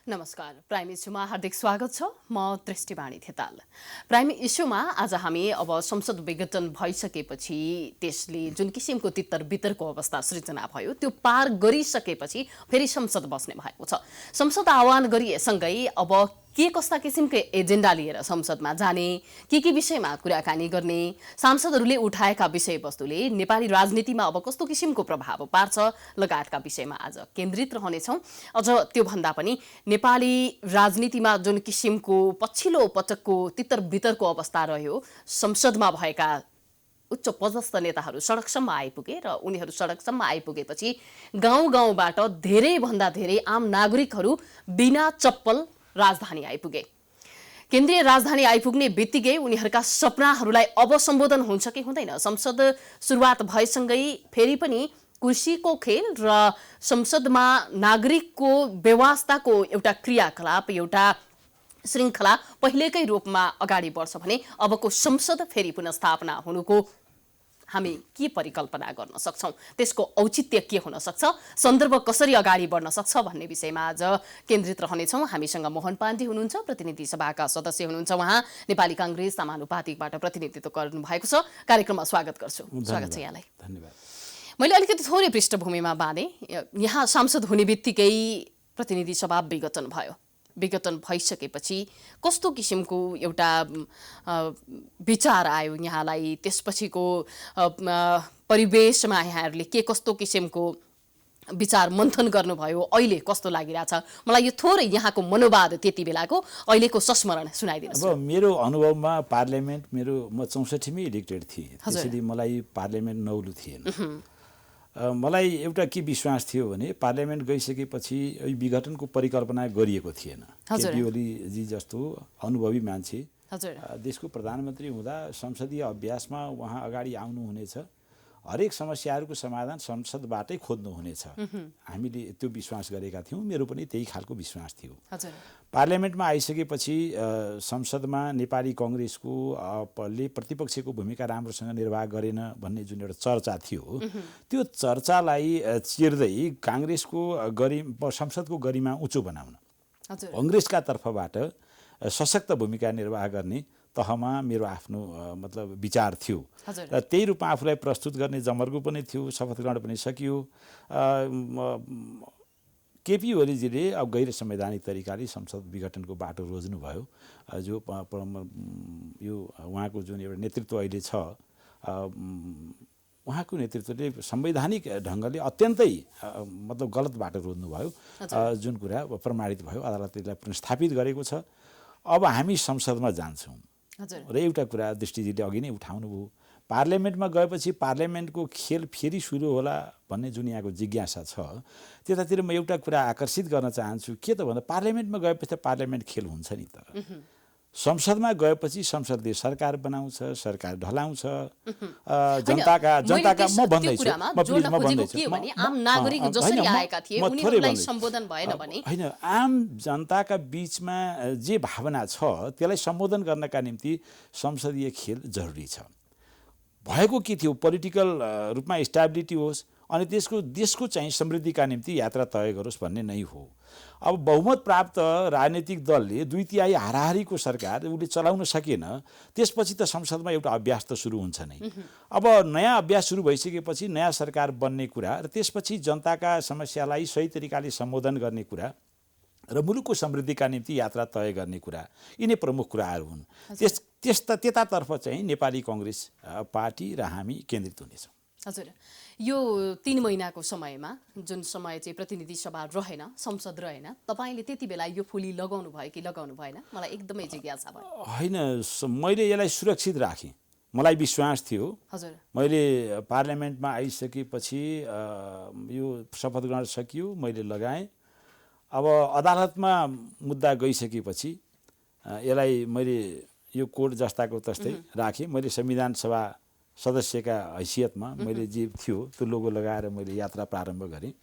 नमस्कार, प्राइम इस्युमा हार्दिक स्वागत छ। म दृष्टिवाणी थेताल। प्राइम इस्युमा आज हामी अब संसद विघटन भइसकेपछि त्यसले जुन किसिमको तितर बितरको अवस्था सृजना भयो त्यो पार गरिसकेपछि फेरि संसद बस्ने भएको छ। संसद आह्वान गरिएसँगै अब के कस्ता किसिमको एजेन्डा लिएर संसदमा जाने, के विषयमा कुराकानी गर्ने, सांसदहरूले उठाएका विषयवस्तुले नेपाली राजनीतिमा अब कस्तो किसिमको प्रभाव पार्छ लगायतका विषयमा आज केन्द्रित रहनेछौँ। अझ त्योभन्दा पनि नेपाली राजनीतिमा जुन किसिमको पछिल्लो पटकको तितर बितरको अवस्था रह्यो, संसदमा भएका उच्च पदस्थ नेताहरू सडकसम्म आइपुगे र उनीहरू सडकसम्म आइपुगेपछि गाउँ-गाउँबाट धेरैभन्दा धेरै आम नागरिकहरू बिना चप्पल राजधानी आइपुगे। केन्द्रीय राजधानी आइपुग्ने बित्तिकै उनीहरूका सपनाहरूलाई अब सम्बोधन हुन्छ कि हुँदैन? संसद सुरुवात भएसँगै फेरि पनि कुर्सीको खेल र संसदमा नागरिकको व्यवस्थाको एउटा क्रियाकलाप, एउटा श्रृङ्खला पहिलेकै रूपमा अगाडि बढ्छ भने अबको संसद फेरि पुनर्स्थापना हुनुको हामी के परिकल्पना गर्न सक्छौँ, त्यसको औचित्य के हुन सक्छ, सन्दर्भ कसरी अगाडि बढ्न सक्छ भन्ने विषयमा आज केन्द्रित रहनेछौँ। हामीसँग मोहन पाण्डे हुनुहुन्छ, प्रतिनिधि सभाका सदस्य हुनुहुन्छ। उहाँ नेपाली काङ्ग्रेस समानुपातिकबाट प्रतिनिधित्व गर्नुभएको छ। कार्यक्रममा स्वागत गर्छु। स्वागत छ यहाँलाई। धन्यवाद। मैले अलिकति थोरै पृष्ठभूमिमा बाँधेँ। यहाँ सांसद हुने बित्तिकै प्रतिनिधि सभा विघटन भयो। विघटन भइसकेपछि कस्तो किसिमको एउटा विचार आयो यहाँलाई? त्यसपछिको परिवेशमा यहाँहरूले के कस्तो किसिमको विचार मन्थन गर्नुभयो? अहिले कस्तो लागिरहेछ? मलाई यो थोरै यहाँको मनोवाद त्यति बेलाको अहिलेको संस्मरण सुनाइदिनुहोस्। अब मेरो अनुभवमा पार्लियामेन्ट म 64मै इलेक्टेड थिएँ, त्यसैले मलाई पार्लियामेन्ट नौलो थिएन। मलाई एउटा के विश्वास थियो भने पार्लियामेन्ट गइसकेपछि विघटनको परिकल्पना गरिएको थिएन। केपी ओलीजी जस्तो अनुभवी मान्छे देशको प्रधानमन्त्री हुँदा संसदीय अभ्यासमा उहाँ अगाडि आउनुहुनेछ, हरेक समस्याहरूको समाधान संसदबाटै खोज्नुहुनेछ। हामीले त्यो विश्वास गरेका थियौँ। मेरो पनि त्यही खालको विश्वास थियो। पार्लियामेन्टमा आइसकेपछि संसदमा नेपाली काङ्ग्रेसको प्रतिपक्षको भूमिका राम्रोसँग निर्वाह गरेन भन्ने जुन एउटा चर्चा थियो, त्यो चर्चालाई चिर्दै काङ्ग्रेसको संसदको गरिमा उच्च बनाउन काङ्ग्रेसका तर्फबाट सशक्त भूमिका निर्वाह गर्ने तहमा मेरो आफ्नो मतलब विचार थियो र त्यही रूपमा आफूलाई प्रस्तुत गर्ने जमर्को पनि थियो। शपथ ग्रहण पनि सकियो। केपी ओलीजीले अब गैर संवैधानिक तरिकाले संसद विघटनको बाटो रोज्नुभयो। जो यो उहाँको जुन एउटा नेतृत्व अहिले छ, उहाँको नेतृत्वले संवैधानिक ढङ्गले अत्यन्तै मतलब गलत बाटो रोज्नुभयो, जुन कुरा प्रमाणित भयो। अदालतले पुनर्स्थापित गरेको छ। अब हामी संसदमा जान्छौँ र एउटा कुरा दृष्टिजीले अघि नै उठाउनुभयो, पार्लियामेन्टमा गएपछि पार्लियामेन्टको खेल फेरि सुरु होला भन्ने जुन यहाँको जिज्ञासा छ, त्यतातिर म एउटा कुरा आकर्षित गर्न चाहन्छु। के त भन्दा पार्लियामेन्टमा गएपछि त पार्लियामेन्ट खेल हुन्छ नि त। संसदमा गएपछि संसदले सरकार बनाउँछ, सरकार ढलाउँछ। जनताका म भन्दैछु होइन, आम जनताका बीचमा जे भावना छ त्यसलाई सम्बोधन गर्नका निम्ति संसदीय खेल जरुरी छ। भएको के थियो, पोलिटिकल रूपमा स्टेबिलिटी होस् अनि देशको चाहिँ समृद्धिका निम्ति यात्रा तय गरोस् भन्ने नै हो। अब बहुमत प्राप्त राजनीतिक दलले 2/3 हाराहारीको सरकार उसले चलाउन सकेन, त्यसपछि त संसदमा एउटा अभ्यास त सुरु हुन्छ नै। अब नयाँ अभ्यास सुरु भइसकेपछि नयाँ सरकार बन्ने कुरा र त्यसपछि जनताका समस्यालाई सही तरिकाले सम्बोधन गर्ने कुरा र मुलुकको समृद्धिका निम्ति यात्रा तय गर्ने कुरा, यिनै प्रमुख कुराहरू हुन्। त्यतातर्फ चाहिँ नेपाली काङ्ग्रेस पार्टी र हामी केन्द्रित हुनेछौँ। हजुर, यो 3 महिनाको समयमा जुन समय चाहिँ प्रतिनिधि सभा रहेन, संसद रहेन, तपाईँले त्यति बेला यो फुली लगाउनु भयो कि लगाउनु भएन? मलाई एकदमै जिज्ञासा भयो। होइन, मैले यसलाई सुरक्षित राखेँ। मलाई विश्वास थियो। हजुर, मैले पार्लियामेन्टमा आइसकेपछि यो शपथ ग्रहण सकियो, मैले लगाएँ। अब अदालतमा मुद्दा गइसकेपछि यसलाई मैले यो कोर्ट जस्ताको तस्तै राखेँ। मैले संविधान सभा सदस्यका हैसियतमा मैले जे थियो त्यो लोगो लगाएर मैले यात्रा प्रारम्भ गरेँ।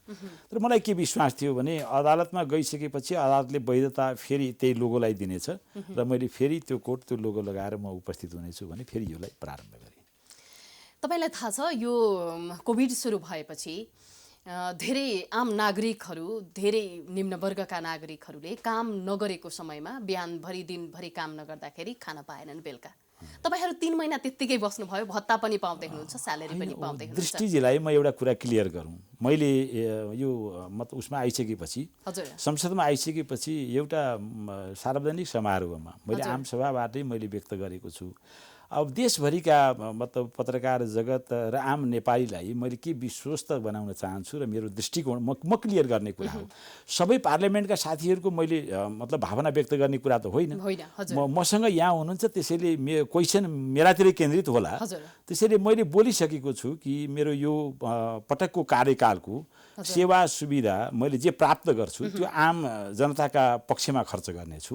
तर मलाई के विश्वास थियो भने अदालतमा गइसकेपछि अदालतले वैधता फेरि त्यही लोगोलाई दिनेछ र मैले फेरि त्यो कोट त्यो लोगो लगाएर म उपस्थित हुनेछु भने फेरि योलाई प्रारम्भ गरेँ। तपाईलाई थाहा छ यो कोभिड सुरु भएपछि धेरै आम नागरिकहरू, धेरै निम्न वर्गका नागरिकहरूले काम नगरेको समयमा बिहानभरि दिनभरि काम नगर्दाखेरि खान पाएनन् बेलुका। तपाईहरू 3 महिना त्यत्तिकै बस्नुभयो, भत्ता पनि पाउँदै हुनुहुन्छ, स्यालेरी पनि पाउँदै हुनुहुन्छ। दृष्टिजीलाई म एउटा कुरा क्लियर गरौँ, मैले यो मतलब उसमा आइसकेपछि, संसदमा आइसकेपछि एउटा सार्वजनिक समारोहमा मैले आमसभाबाटै मैले व्यक्त गरेको छु। अब देशभरिका मतलब पत्रकार जगत र आम नेपालीलाई मैले के विश्वस्त बनाउन चाहन्छु र मेरो दृष्टिकोण म क्लियर गर्ने कुरा हो। सबै पार्लियामेन्टका साथीहरूको मैले मतलब भावना व्यक्त गर्ने कुरा त होइन। मसँग यहाँ हुनुहुन्छ त्यसैले क्वेसन मेरातिरै केन्द्रित होला। त्यसैले मैले बोलिसकेको छु कि मेरो यो पटकको कार्यकालको सेवा सुविधा मैले जे प्राप्त गर्छु त्यो आम जनताका पक्षमा खर्च गर्नेछु।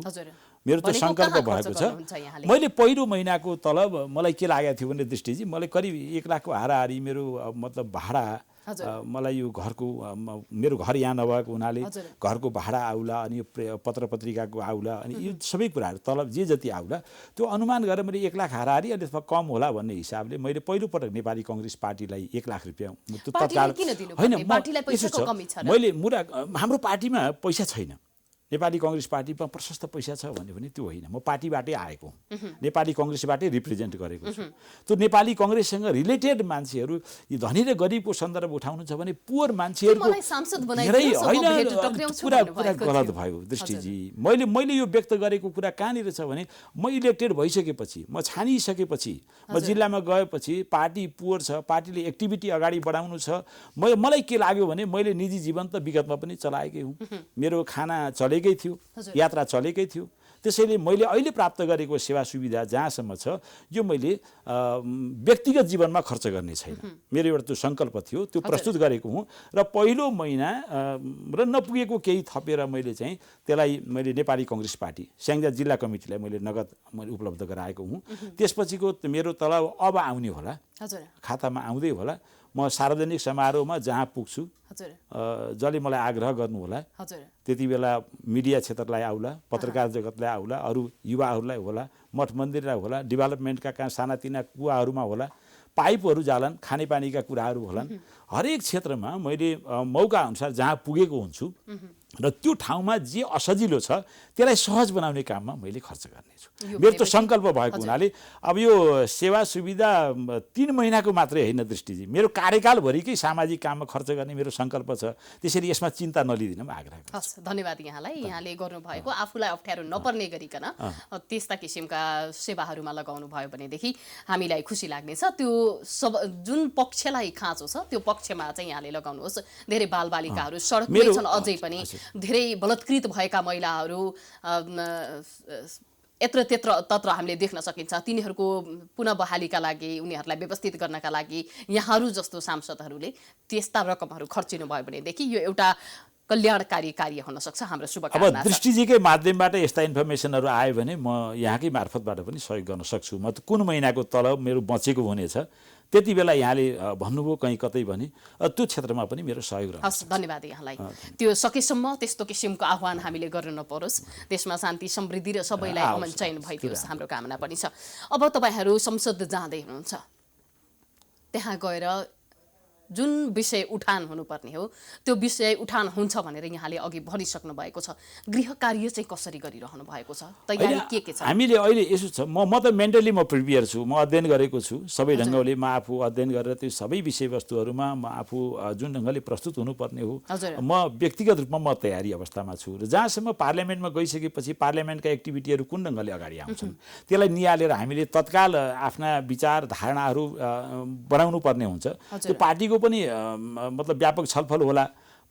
मेरो त सङ्कल्प भएको छ। मैले पहिलो महिनाको तलब मलाई के लागेको थियो भने दृष्टिजी मलाई करिब 1 लाखको हाराहारी मेरो मतलब भाडा मलाई यो घरको मेरो घर यहाँ नभएको हुनाले घरको भाडा आउला अनि पत्र पत्रिकाको आउला अनि यो सबै कुराहरू तलब जे जति आउला त्यो अनुमान गरेर मैले 1 लाख हाराहारी अनि अथवा कम होला भन्ने हिसाबले मैले पहिलोपटक नेपाली काङ्ग्रेस पार्टीलाई 1 लाख रुपियाँ तत्काल होइन मैले मुरा हाम्रो पार्टीमा पैसा छैन। नेपाली काङ्ग्रेस पार्टीमा प्रशस्त पैसा छ भन्यो भने त्यो होइन। म पार्टीबाटै आएको, नेपाली काङ्ग्रेसबाटै रिप्रेजेन्ट गरेको छु। त्यो नेपाली काङ्ग्रेससँग रिलेटेड मान्छेहरू यो धनी र गरिबको सन्दर्भ उठाउनुहुन्छ भने पुवर मान्छेहरूको धेरै होइन। कुरा गलत भयो दृष्टिजी। मैले यो व्यक्त गरेको कुरा कहाँनिर छ भने म इलेक्टेड भइसकेपछि, म छानिसकेपछि, म जिल्लामा गएपछि पार्टी पुवर छ, पार्टीले एक्टिभिटी अगाडि बढाउनु छ। मलाई के लाग्यो भने मैले निजी जीवन त विगतमा पनि चलाएकै हुँ, मेरो खाना चलेकै थियो, यात्रा चलेकै थियो। त्यसैले मैले अहिले प्राप्त गरेको सेवा सुविधा जहाँसम्म छ यो मैले व्यक्तिगत जीवनमा खर्च गर्ने छैन। मेरो एउटा त्यो सङ्कल्प थियो, त्यो प्रस्तुत गरेको हुँ र पहिलो महिना र नपुगेको केही थपेर मैले चाहिँ त्यसलाई मैले नेपाली काङ्ग्रेस पार्टी स्याङ्जा जिल्ला कमिटीलाई मैले नगद मैले उपलब्ध गराएको हुँ। त्यसपछिको मेरो तलब अब आउने होला, खातामा आउँदै होला। म सार्वजनिक समारोहमा जहाँ पुग्छु जसले मलाई आग्रह गर्नुहोला त्यति बेला मिडिया क्षेत्रलाई आउला, पत्रकार जगतलाई आउला, अरू युवाहरूलाई होला, मठ मन्दिरलाई होला, डेभलपमेन्टका कहाँ सानातिना कुवाहरूमा होला, पाइपहरू जालान्, खानेपानीका कुराहरू होलान्। हरेक क्षेत्रमा मैले मौका अनुसार जहाँ पुगेको हुन्छु र त्यो ठाउँमा जे असजिलो छ त्यसलाई सहज बनाउने काममा मैले खर्च गर्नेछु। मेरो त सङ्कल्प भएको हुनाले अब यो सेवा सुविधा 3 महिनाको मात्रै होइन दृष्टिजी, मेरो कार्यकालभरिकै सामाजिक काममा खर्च गर्ने मेरो सङ्कल्प छ। त्यसरी यसमा चिन्ता नलिदिन म आग्रह गर्छु। हस्, धन्यवाद यहाँलाई। यहाँले गर्नुभएको आफूलाई अप्ठ्यारो नपर्ने गरिकन त्यस्ता किसिमका सेवाहरूमा लगाउनु भयो भनेदेखि हामीलाई खुसी लाग्नेछ। त्यो जुन पक्षलाई खाँचो छ त्यो पक्षमा चाहिँ यहाँले लगाउनुहोस्। धेरै बालबालिकाहरू सडकमै छन्, अझै पनि धेरै बलात्कृत भएका महिलाहरू यत्र तत्र हामीले देख्न सकिन्छ। तिनीहरूको पुनः बहालीका लागि, उनीहरूलाई व्यवस्थित गर्नका लागि यहाँहरू जस्तो सांसदहरूले त्यस्ता रकमहरू खर्चिनु भयो भनेदेखि यो एउटा कल्याणकारी कार्य हुन सक्छ। हाम्रो शुभकामना। अब दृष्टिजीकै माध्यमबाट यस्ता इन्फर्मेसनहरू आयो भने म यहाँकै मार्फतबाट पनि सहयोग गर्न सक्छु। म कुन महिनाको तलब मेरो बचेको हुनेछ त्यति बेला यहाँले भन्नुभयो कहीँ कतै भने त्यो क्षेत्रमा पनि मेरो सहयोग रहन्छ। हस्, धन्यवाद यहाँलाई। त्यो सकेसम्म त्यस्तो किसिमको आह्वान हामीले गर्नु नपरोस्, देशमा शान्ति समृद्धि र सबैलाई अमन चयन भइदियोस्, हाम्रो कामना पनि छ। अब तपाईँहरू संसद जाँदै हुनुहुन्छ, त्यहाँ गएर जुन विषय उठान हुनुपर्ने हो त्यो विषय उठान हुन्छ भनेर यहाँले अघि भनिसक्नु भएको छ। गृह कार्य चाहिँ कसरी गरिरहनु भएको छ, तयारी के छ? हामीले अहिले यसो छ, म त मेन्टली म प्रिपेयर छु, म अध्ययन गरेको छु सबै ढङ्गले। म आफू अध्ययन गरेर त्यो सबै विषयवस्तुहरूमा म आफू जुन ढङ्गले प्रस्तुत हुनुपर्ने हो म व्यक्तिगत रूपमा म तयारी अवस्थामा छु। र जहाँसम्म पार्लियामेन्टमा गइसकेपछि पार्लियामेन्टका एक्टिभिटीहरू कुन ढङ्गले अगाडि आउँछन् त्यसलाई निहालेर हामीले तत्काल आफ्ना विचार धारणाहरू बनाउनु पर्ने हुन्छ। त्यो पार्टीको पनि मतलब व्यापक छलफल होला,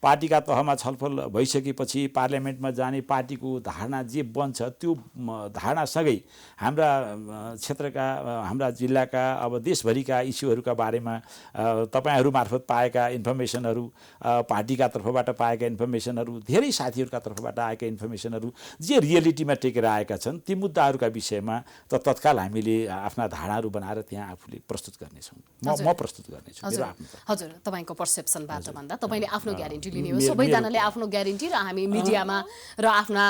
पार्टीका तहमा छलफल भइसकेपछि पार्लियामेन्टमा जाने पार्टीको धारणा जे बन्छ त्यो धारणासँगै हाम्रा क्षेत्रका हाम्रा जिल्लाका अब देशभरिका इस्युहरूका बारेमा तपाईहरू मार्फत पाएका इन्फर्मेसनहरू पार्टीका तर्फबाट पाएका इन्फर्मेसनहरू धेरै साथीहरूका तर्फबाट आएका इन्फर्मेसनहरू जे रियलिटीमा टेकेर आएका छन् ती मुद्दाहरूका विषयमा त तत्काल हामीले आफ्ना धारणाहरू बनाएर त्यहाँ आफूले प्रस्तुत गर्नेछौँ म प्रस्तुत गर्नेछु मेरो आफ्नो हजुर तपाईँको पर्सेप्सनबाट भन्दा तपाईँले आफ्नो ग्यारेन्टी लिने हो सबैजनाले आफ्नो ग्यारेन्टी र हामी मिडियामा र आफ्ना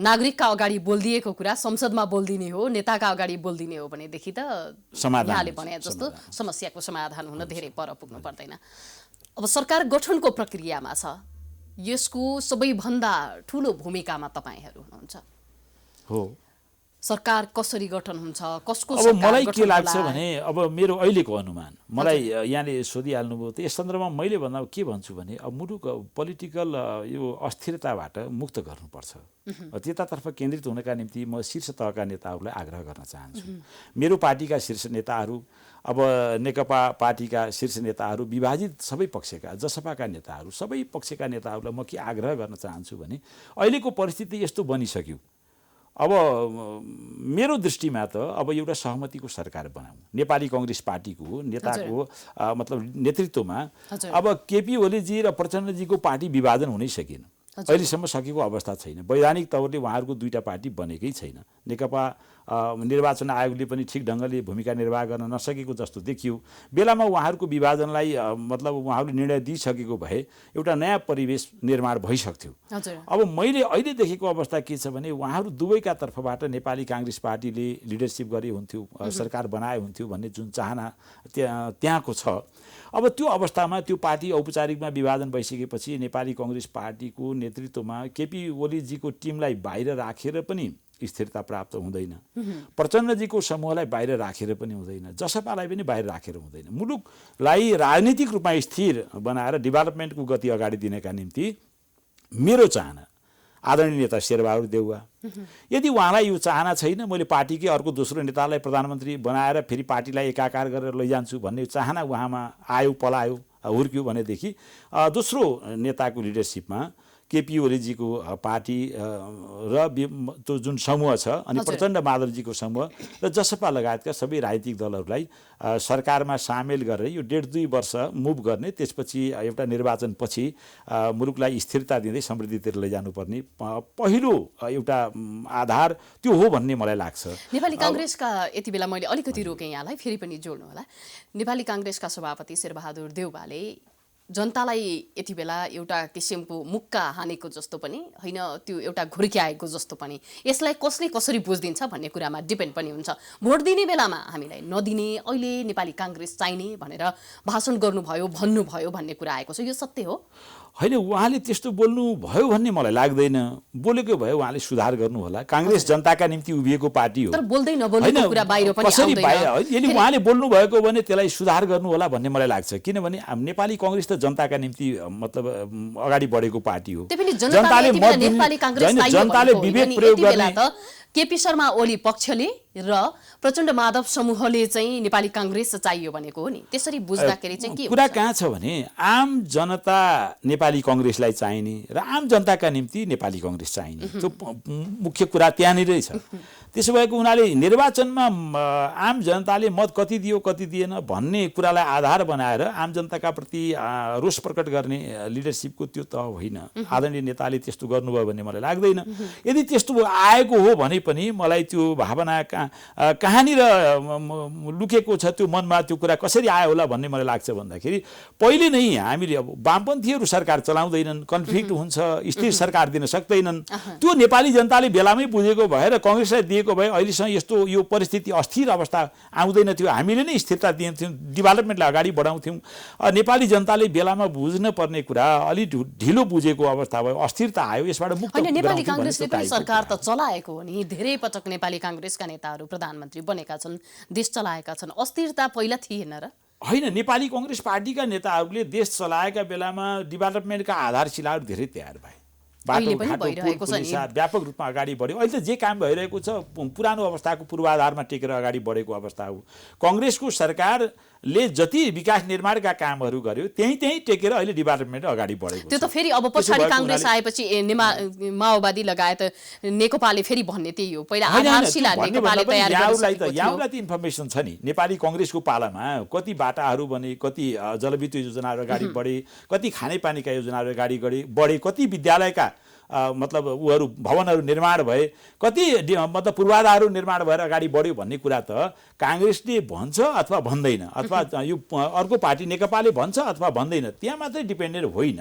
नागरिकका अगाडि बोलिदिएको कुरा संसदमा बोलिदिने हो नेताका अगाडि बोलिदिने हो भनेदेखि त यहाँले भने जस्तो समस्याको समाधान हुन धेरै पर पुग्नु पर्दैन। अब सरकार गठनको प्रक्रियामा छ यसको सबैभन्दा ठुलो भूमिकामा तपाईँहरू हुनुहुन्छ हो। सरकार कसरी गठन हुन्छ कसको अब मलाई के लाग्छ भने अब मेरो अहिलेको अनुमान मलाई यहाँले सोधिहाल्नुभयो त यस सन्दर्भमा मैले भन्दा के भन्छु भने अब मुलुक पोलिटिकल यो अस्थिरताबाट मुक्त गर्नुपर्छ त्यतातर्फ केन्द्रित हुनका निम्ति म शीर्ष तहका नेताहरूलाई आग्रह गर्न चाहन्छु। मेरो पार्टीका शीर्ष नेताहरू अब नेकपा पार्टीका शीर्ष नेताहरू विभाजित सबै पक्षका जसपाका नेताहरू सबै पक्षका नेताहरूलाई म के आग्रह गर्न चाहन्छु भने अहिलेको परिस्थिति यस्तो बनिसक्यो अब मेरो दृष्टिमा त अब एउटा सहमतिको सरकार बनाऊ नेपाली कांग्रेस पार्टीको नेताको मतलब नेतृत्वमा अब केपी ओलीजी र प्रचण्डजीको पार्टी विभाजन हुनै सकेन अहिलेसम्म सकेको अवस्था छैन। वैधानिक तौरले उहाँहरूको दुईटा पार्टी बनेकै छैन। नेकपा निर्वाचन आयोगले पनि ठिक ढङ्गले भूमिका निर्वाह गर्न नसकेको जस्तो देखियो। बेलामा उहाँहरूको विभाजनलाई मतलब उहाँहरूले निर्णय दिइसकेको भए एउटा नयाँ परिवेश निर्माण भइसक्थ्यो। अब मैले अहिले देखेको अवस्था के छ भने उहाँहरू दुवैका तर्फबाट नेपाली कांग्रेस पार्टीले लिडरसिप गरे हुन्थ्यो सरकार बनाए हुन्थ्यो भन्ने जुन चाहना त्यहाँको छ। अब त्यो अवस्थामा त्यो पार्टी औपचारिकमा विभाजन भइसकेपछि नेपाली कांग्रेस पार्टीको नेतृत्वमा केपी ओलीजीको टिमलाई बाहिर राखेर पनि स्थिरता प्राप्त हुँदैन, प्रचण्डजीको समूहलाई बाहिर राखेर पनि हुँदैन, जसपालाई पनि बाहिर राखेर हुँदैन। मुलुकलाई राजनीतिक रूपमा स्थिर बनाएर डेभलपमेन्टको गति अगाडि दिनका निम्ति मेरो चाहना आदरणीय नेता शेरबहादुर देउवा यदि उहाँलाई यो चाहना छैन मैले पार्टीकै अर्को दोस्रो नेतालाई प्रधानमन्त्री बनाएर फेरि पार्टीलाई एकाकार गरेर लैजान्छु भन्ने चाहना उहाँमा आयो पलायो हुर्क्यो भनेदेखि दोस्रो नेताको लिडरसिपमा केपी ओलीजीको पार्टी र त्यो जुन समूह छ अनि प्रचण्ड माधवजीको समूह र जसपा लगायतका सबै राजनीतिक दलहरूलाई सरकारमा सामेल गरेर यो 1.5-2 वर्ष मुभ गर्ने त्यसपछि एउटा निर्वाचनपछि मुलुकलाई स्थिरता दिँदै समृद्धितिर लैजानुपर्ने पहिलो एउटा आधार त्यो हो भन्ने मलाई लाग्छ। नेपाली कांग्रेसका यति बेला मैले अलिकति रोकेँ यहाँलाई फेरि पनि जोड्नु होला। नेपाली कांग्रेसका सभापति शेरबहादुर देउवाले जनतालाई यति बेला एउटा किसिमको मुक्का हानेको जस्तो पनि होइन त्यो एउटा घुर्क्याएको जस्तो पनि यसलाई कसले कसरी बुझ्दिन्छ भन्ने कुरामा डिपेन्ड पनि हुन्छ। भोट दिने बेलामा हामीलाई नदिने अहिले नेपाली कांग्रेस चाहिने भनेर भाषण गर्नुभयो भन्नुभयो भन्ने कुरा आएको छ यो सत्य हो? होइन उहाँले त्यस्तो बोल्नु भयो भन्ने मलाई लाग्दैन। बोलेको भए उहाँले सुधार गर्नु होला। कांग्रेस जनताका निम्ति उभिएको पार्टी हो। तर बोल्दै नबोलेको कुरा बाहिर पनि कसरी बाहिर यदि उहाँले बोल्नु भएको भने त्यसलाई सुधार गर्नु होला भन्ने मलाई लाग्छ। किनभने नेपाली कांग्रेस त जनताका निम्ति मतलब अगाडि बढेको पार्टी हो। जनताले विवेक प्रयोग गर्ने केपी शर्मा ओली पक्षले र प्रचण्ड माधव समूहले चाहिँ नेपाली कांग्रेस चाहियो भनेको हो नि। त्यसरी बुझ्दाखेरि चाहिँ के कुरा कहाँ छ भने आम जनता नेपाली कांग्रेसलाई चाहिने र आम जनताका निम्ति नेपाली कांग्रेस चाहिने त्यो मुख्य कुरा त्यहाँनिरै छ। त्यसो भएको हुनाले निर्वाचनमा आम जनताले मत कति दियो कति दिएन भन्ने कुरालाई आधार बनाएर आम जनताका प्रति रोष प्रकट गर्ने लिडरसिपको त्यो त होइन। आदरणीय नेताले त्यस्तो गर्नुभयो भन्ने मलाई लाग्दैन। यदि त्यस्तो आएको हो भने पनि मलाई त्यो भावना कहाँनिर लुकेको छ त्यो मनमा त्यो कुरा कसरी आयो होला भन्ने मलाई लाग्छ भन्दाखेरि पहिले नै हामीले अब वामपन्थीहरू सरकार चलाउँदैनन्, कन्फ्लिक्ट हुन्छ, स्थिर सरकार दिन सक्दैनन्। त्यो नेपाली जनताले बेलामै बुझेको भएर कांग्रेसलाई दिएको भए अहिलेसम्म यस्तो यो परिस्थिति अस्थिर अवस्था आउँदैन थियो। हामीले नै स्थिरता दिन्थ्यौँ, डेभलपमेन्टलाई अगाडि बढाउँथ्यौँ। नेपाली जनताले बेलामा बुझ्न पर्ने कुरा अलि ढिलो बुझेको अवस्था भयो, अस्थिरता आयो, यसबाट मुक्त होइन। नेपाली कांग्रेसले पनि सरकार त चलाएको हो नि। धेरै पटक नेपाली कांग्रेसका नेताहरू प्रधानमन्त्री बनेका छन्, देश चलाएका छन्। अस्थिरता पहिला थिएन र? होइन, नेपाली कांग्रेस पार्टीका नेताहरूले देश चलाएका बेलामा डेभलपमेन्टका आधारशिलाहरू धेरै तयार भए। अहिले पनि भइरहेको छ नि। व्यापक रूपमा अगाडि बढ्यो। अहिले त जे काम भइरहेको छ पुरानो अवस्थाको पूर्वाधारमा टेकेर अगाडि बढेको अवस्था हो। कांग्रेसको सरकारले जति विकास निर्माणका कामहरू गर्यो त्यही टेकेर अहिले डिपार्टमेन्ट अगाडि बढेको छ। त्यो त फेरि अब पछाडि कांग्रेस आएपछि माओवादी लगायत नेकपाले फेरि भन्ने त्यही हो, पहिला आधारशिला नेकपाले तयार गरिसकेको थियो। यहाँलाई त इन्फर्मेसन छ नि, नेपाली कांग्रेसको पालामा कति बाटाहरू बने, कति जलविद्युत योजनाहरू अगाडि बढे, कति खानेपानीका योजनाहरू अगाडि बढे, कति विद्यालयका मतलब उहरू भवनहरू निर्माण भए, कति मतलब पूर्वाधारहरू निर्माण भएर अगाडि बढ्यो भन्ने कुरा त कांग्रेसले भन्छ अथवा भन्दैन, अथवा यो अर्को पार्टी नेकपाले भन्छ अथवा भन्दैन, त्यहाँ मात्रै डिपेन्डेन्ट होइन।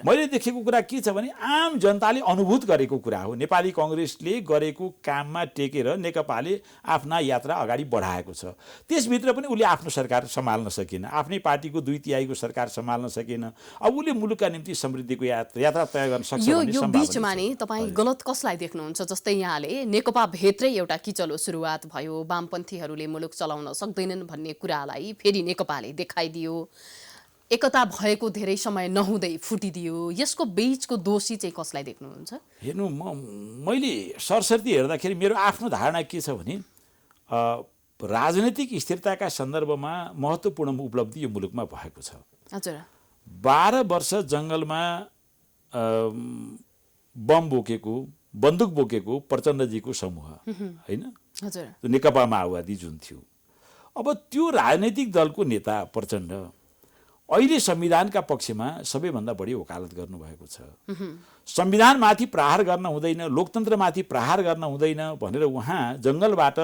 मैले देखेको कुरा के छ भने आम जनताले अनुभूत गरेको कुरा हो। नेपाली कांग्रेसले गरेको काममा टेकेर नेकपाले आफ्ना यात्रा अगाडि बढाएको छ। त्यसभित्र पनि उसले आफ्नो सरकार सम्हाल्न सकेन, आफ्नै पार्टीको 2/3 सरकार सम्हाल्न सकेन। अब उसले मुलुकका निम्ति समृद्धिको यात्रा तय गर्न सक्छ भन्ने यो बीचमा नि तपाईँ गलत कसलाई देख्नुहुन्छ? जस्तै यहाँले नेकपा भित्रै एउटा किचलो सुरुवात भयो, वामपन्थीहरूले मुलुक चलाउन सक्दैनन् भन्ने कुरालाई फेरि नेकपाले देखाइदियो, एकता भएको धेरै समय नहुँदै फुटिदियो, यसको बीचको दोषी चाहिँ कसलाई देख्नुहुन्छ? हेर्नु, मैले सरसर्ती हेर्दाखेरि मेरो आफ्नो धारणा के छ भने राजनैतिक स्थिरताका सन्दर्भमा महत्त्वपूर्ण उपलब्धि यो मुलुकमा भएको छ। हजुर, 12 वर्ष जङ्गलमा बम बोकेको, बन्दुक बोकेको प्रचण्डजीको समूह होइन, हजुर, नेकपा माओवादी जुन थियो, अब त्यो राजनैतिक दलको नेता प्रचण्ड अहिले संविधानका पक्षमा सबैभन्दा बढी वकालत गर्नुभएको छ। संविधानमाथि प्रहार गर्न हुँदैन, लोकतन्त्रमाथि प्रहार गर्न हुँदैन भनेर उहाँ जङ्गलबाट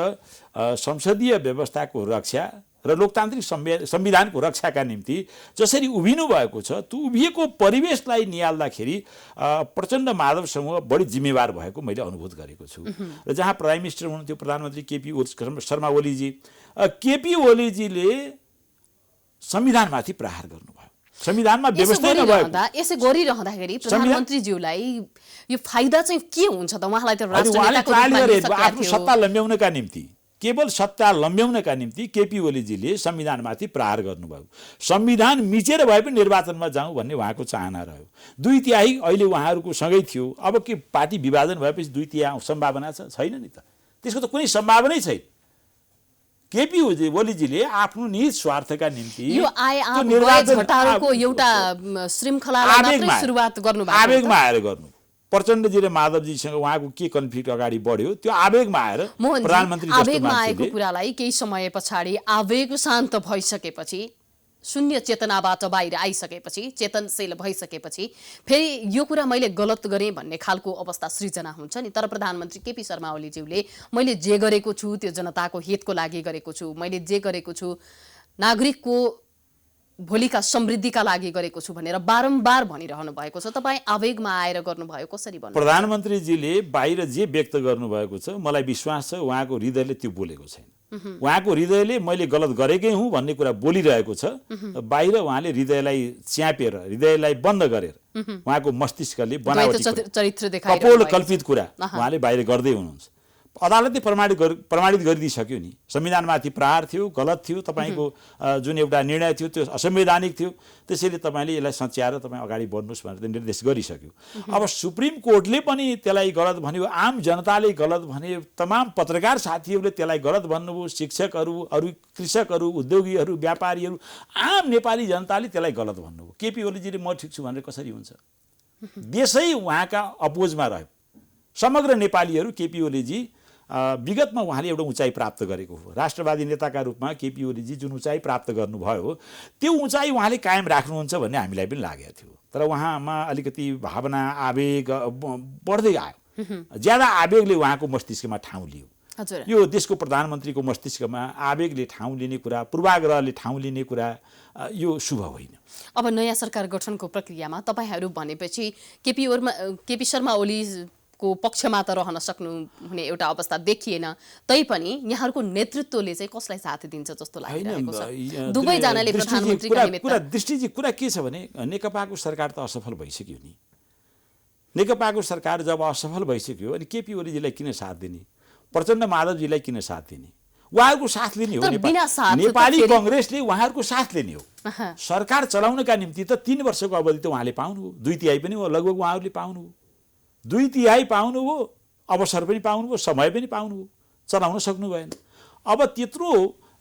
संसदीय व्यवस्थाको रक्षा र लोकतान्त्रिक संविधानको रक्षाका निम्ति जसरी उभिनु भएको छ, त्यो उभिएको परिवेशलाई निहाल्दाखेरि प्रचण्ड माधव समूह बढी जिम्मेवार भएको मैले अनुभूत गरेको छु। र जहाँ प्राइम मिनिस्टर हुनुहुन्थ्यो प्रधानमन्त्री केपी शर्मा ओलीजी, केपी ओलीजीले संविधानमाथि प्रहार गर्नुभयो, संविधानमा व्यवस्था नभएको। यसो गरिरहँदाखेरि प्रधानमन्त्रीज्यूलाई यो फाइदा चाहिँ के हुन्छ त? उहाँलाई त राष्ट्र नेताको रूपमा आफ्नो सत्ता लम्ब्याउनका निम्ति, केवल सत्ता लम्ब्याउनका निम्ति केपी ओलीजीले संविधानमाथि प्रहार गर्नुभयो। संविधान मिचेर भए पनि निर्वाचनमा जाउँ भन्ने उहाँको चाहना रह्यो। 2/3 अहिले उहाँहरूको सँगै थियो। अब के पार्टी विभाजन भएपछि 2/3 सम्भावना छैन नि त, त्यसको त कुनै सम्भावनै छैन। केपी ओलीजीले आफ्नो निज स्वार्थका निम्ति यो घटारोको एउटा श्रृङ्खलालाई मात्रै सुरुवात गर्नुभएको, आवेगमा आएर गर्नु। प्रचण्डजी र माधवजीसँग उहाँको के कन्फ्लिक्ट अगाडि बढ्यो, त्यो आवेगमा आएर प्रधानमन्त्री आवेगमा आएको कुरालाई केही समय पछाडि आवेग शान्त भइसकेपछि, शून्य चेतनाबाट बाहिर आइसकेपछि, चेतनशील भइसकेपछि फेरि यो कुरा मैले गलत गरेँ भन्ने खालको अवस्था सृजना हुन्छ नि। तर प्रधानमन्त्री केपी शर्मा ओलीज्यूले मैले जे गरेको छु त्यो जनताको हितको लागि गरेको छु, मैले जे गरेको छु नागरिकको भोलिका समृद्धिका लागि गरेको छु भनेर बारम्बार भनिरहनु भएको छ। तपाईँ आवेगमा आएर गर्नुभयो, कसरी भन्नु? प्रधानमन्त्रीजीले बाहिर जे व्यक्त गर्नुभएको छ मलाई विश्वास छ उहाँको हृदयले त्यो बोलेको छैन। उहाँको हृदयले मैले गलत गरेकै हुँ भन्ने कुरा बोलिरहेको छ। बाहिर उहाँले हृदयलाई च्यापेर, हृदयलाई बन्द गरेर उहाँको मस्तिष्कले बनावटी चरित्र कपोल कल्पित कुरा उहाँले बाहिर गर्दै हुनुहुन्छ। अदालतले प्रमाणित गरिदिइसक्यो नि, संविधानमाथि प्रहार थियो, गलत थियो, तपाईँको जुन एउटा निर्णय थियो त्यो असंवैधानिक थियो, त्यसैले तपाईँले यसलाई सच्याएर तपाईँ अगाडि बढ्नुहोस् भनेर निर्देश गरिसक्यो। अब सुप्रिम कोर्टले पनि त्यसलाई गलत भन्यो, आम जनताले गलत भने, तमाम पत्रकार साथीहरूले त्यसलाई गलत भन्नुभयो, शिक्षकहरू, अरू कृषकहरू, उद्योगीहरू, व्यापारीहरू, आम नेपाली जनताले त्यसलाई गलत भन्नुभयो। केपी ओलीजीले म ठिक छु भनेर कसरी हुन्छ? देशै उहाँका अपोजमा रह्यो। समग्र नेपालीहरू केपी ओलीजी विगतमा उहाँले एउटा उचाइ प्राप्त गरेको हो। राष्ट्रवादी नेताका रूपमा केपी ओलीजी जुन उचाइ प्राप्त गर्नुभयो त्यो उचाइ उहाँले कायम राख्नुहुन्छ भन्ने हामीलाई पनि लागेको थियो। तर उहाँमा अलिकति भावना, आवेग बढ्दै आयो। ज्यादा आवेगले उहाँको मस्तिष्कमा ठाउँ लियो। यो देशको प्रधानमन्त्रीको मस्तिष्कमा आवेगले ठाउँ लिने कुरा, पूर्वाग्रहले ठाउँ लिने कुरा यो शुभ होइन। अब नयाँ सरकार गठनको प्रक्रियामा तपाईँहरू भनेपछि केपी शर्मा ओली को पक्षमा त रहन सक्नु हुने एउटा अवस्था देखिएन, तैपनि यहाँहरूको नेतृत्वले चाहिँ कसलाई साथ दिन्छ जस्तो लागिरहेको छ? दुवैजनाले प्रधानमन्त्रीका निमित्त कुरा के छ भने नेकपाको सरकार त असफल भइसक्यो नि। नेकपाको सरकार जब असफल भइसक्यो अनि केपी ओलीजीलाई किन साथ दिने, प्रचण्ड माधवजीलाई किन साथ दिने? उहाँहरूको साथ लिने हो। नेपाली कांग्रेसले उहाँहरूको साथ लिने हो। सरकार चलाउनका निम्ति त 3 वर्षको अवधि त उहाँले पाउनु, 2/3 पनि लगभग उहाँहरूले पाउनु। 2/3 पाउनुभयो, अवसर पनि पाउनुभयो, समय पनि पाउनुभयो, चलाउन सक्नु भएन। अब त्यत्रो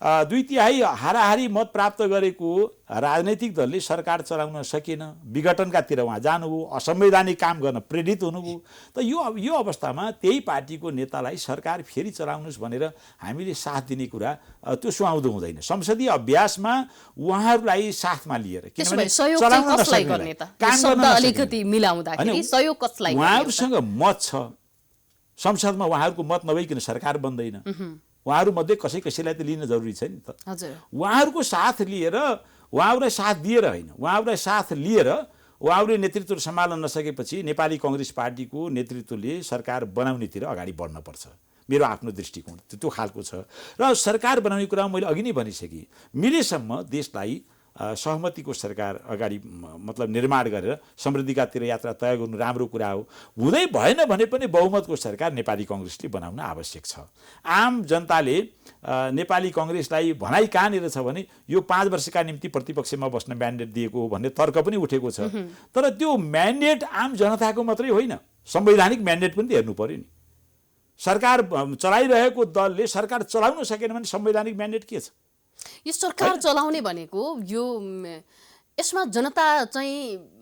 2/3 हाराहारी मत प्राप्त गरेको राजनैतिक दलले सरकार चलाउन सकेन, विघटनकातिर उहाँ जानुभयो, असंवैधानिक काम गर्न प्रेरित हुनुभयो। त यो अवस्थामा त्यही पार्टीको नेतालाई सरकार फेरि चलाउनुहोस् भनेर हामीले साथ दिने कुरा त्यो सुहाउँदो हुँदैन। संसदीय अभ्यासमा उहाँहरूलाई साथमा लिएर, किनभने उहाँहरूसँग मत छ, संसदमा उहाँहरूको मत नभइकन सरकार बन्दैन। उहाँहरूमध्ये कसैलाई त लिन जरुरी छ नि त। उहाँहरूको साथ लिएर, उहाँहरूलाई साथ दिएर होइन, उहाँहरूलाई साथ लिएर उहाँहरूले नेतृत्व सम्हाल्न नसकेपछि नेपाली कांग्रेस पार्टीको नेतृत्वले सरकार बनाउनेतिर अगाडि बढ्नुपर्छ। मेरो आफ्नो दृष्टिकोण त्यो खालको छ। र सरकार बनाउने कुरा मैले अघि नै भनिसकेँ, मिलेसम्म देशलाई सहमतिको सरकार अगाडि मतलब निर्माण गरेर समृद्धिकातिर यात्रा तय गर्नु राम्रो कुरा हो। हुँदै भएन भने पनि बहुमतको सरकार नेपाली कांग्रेसले बनाउन आवश्यक छ। आम जनताले नेपाली कांग्रेसलाई भनाइ कहाँनिर छ भने यो 5 वर्षका निम्ति प्रतिपक्षमा बस्न म्यान्डेट दिएको हो भन्ने तर्क पनि उठेको छ। तर त्यो म्यान्डेट आम जनताको मात्रै होइन, संवैधानिक म्यान्डेट पनि त हेर्नु पर्यो नि। सरकार चलाइरहेको दलले सरकार चलाउन सकेन भने संवैधानिक म्यान्डेट के छ? यो सरकार चलाउने भनेको यो यसमा जनता चाहिँ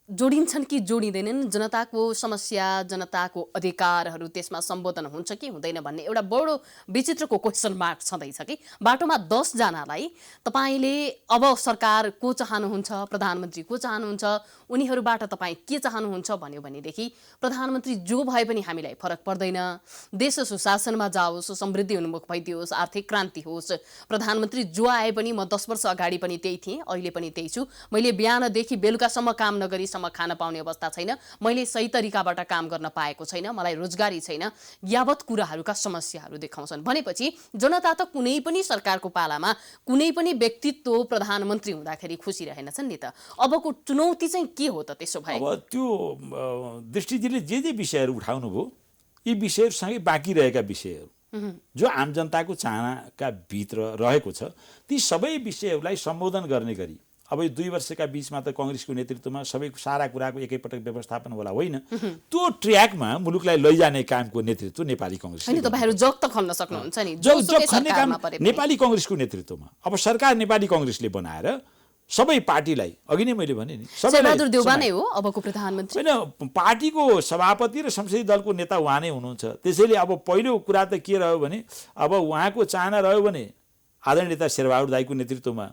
जोडिन्छन् कि जोडिँदैनन्, जनताको समस्या, जनताको अधिकारहरू त्यसमा सम्बोधन हुन्छ कि हुँदैन भन्ने एउटा बडो विचित्रको क्वेसन मार्क छँदैछ कि। बाटोमा 10 जनालाई तपाईले अब सरकार को चाहनुहुन्छ, प्रधानमन्त्री को चाहनुहुन्छ, उनीहरूबाट तपाईँ के चाहनुहुन्छ भन्यो भनेदेखि प्रधानमन्त्री जो भए पनि हामीलाई फरक पर्दैन, देश सुशासनमा जाओस्, समृद्धि उन्मुख भइदियोस्, आर्थिक क्रान्ति होस्, प्रधानमन्त्री जो आए पनि म 10 वर्ष अगाडि पनि त्यही थिएँ, अहिले पनि त्यही छु, मैले बिहानदेखि बेलुकासम्म काम नगरी खान पाउने अवस्था छैन, मैले सही तरिकाबाट काम गर्न पाएको छैन, मलाई रोजगारी छैन, यावत कुराहरूका समस्याहरू देखाउँछन् भनेपछि जनता त कुनै पनि सरकारको पालामा कुनै पनि व्यक्तित्व प्रधानमन्त्री हुँदाखेरि खुसी रहेनछन् नि त। अबको चुनौती चाहिँ के हो त त्यसो भए? अब त्यो दृष्टिजीले जे विषयहरू उठाउनु भयो, यी विषयहरूसँगै बाँकी रहेका विषयहरू जो आम जनताको चाहनाका भित्र रहेको छ, ती सबै विषयहरूलाई सम्बोधन गर्ने गरी अब यो 2 वर्षका बीचमा त कांग्रेसको नेतृत्वमा सबै सारा कुराको एकैपटक व्यवस्थापन होला होइन, त्यो ट्र्याकमा मुलुकलाई लैजाने कामको नेतृत्व नेपाली कांग्रेस हैन। तपाईहरु जग त खन्न सक्नुहुन्छ नि, जग खन्ने काम नेपाली कांग्रेसको नेतृत्वमा। अब सरकार नेपाली कांग्रेसले बनाएर सबै पार्टीलाई, अघि नै मैले भने नि, शेरबहादुर देउवा नै हो अबको प्रधानमन्त्री हैन, पार्टीको सभापति र संसदीय दलको नेता उहाँ नै हुनुहुन्छ। त्यसैले अब पहिलो कुरा त के रह्यो भने, अब उहाँको चाहना रह्यो भने आदरणीय नेता शेरबहादुर दाइको नेतृत्वमा